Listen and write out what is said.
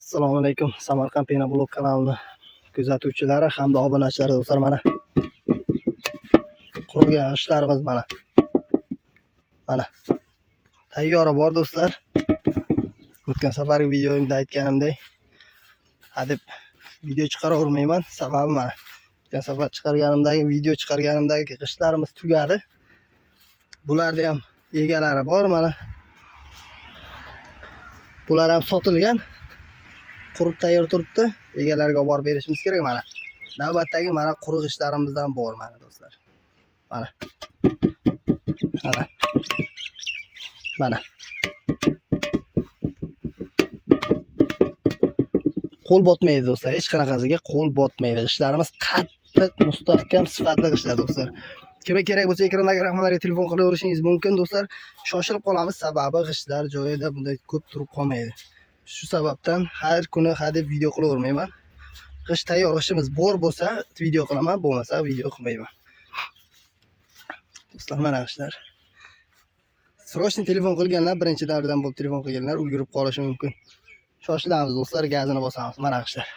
Assalomu alaykum. Samarqand Pena blog kanalini kuzatuvchilari hamda obunachilar do'stlar, mana qurgan ishlarimiz mana tayyori bor do'stlar. O'tgan safargi videomda aytganimdek, hadeb video chiqaravermayman. Sababi mana o'tgan safar video chiqarganimdagi g'ishtlarimiz tugadi. Bularda ham egalari bor mana. Bular ham sotilgan. Qurib tayyor turibdi. Egalariga olib borib berishimiz kerak mana. Navbatdagi mana quruq ishlarimizdan bor mana do'stlar. Mana. Qo'l botmaydi do'stlar. Hech qanaqasiga qo'l botmaydi. Ishlarimiz qattiq, mustahkam, sifatli ishlar do'stlar. Kimga kerak bo'lsa ekrandagi raqamlarga telefon qilaverishingiz mumkin do'stlar. Shoshilib qolamiz, sababi g'ishtlar joyida bunday ko'p turib qolmaydi. Shu sababdan har kuni hadeb video qilavermayman. G'isht tayyor g'ishtimiz bor bo'lsa video qilaman, bo'lmasa video qilmayman. Do'stlar, mana g'ishtlar. Srochniy telefon qilganlar, birinchi davrdan bo'lib telefon qilganlar ulgurib qolishi mumkin. Shoshilamiz do'stlar, gazini bosamiz. Mana g'ishtlar.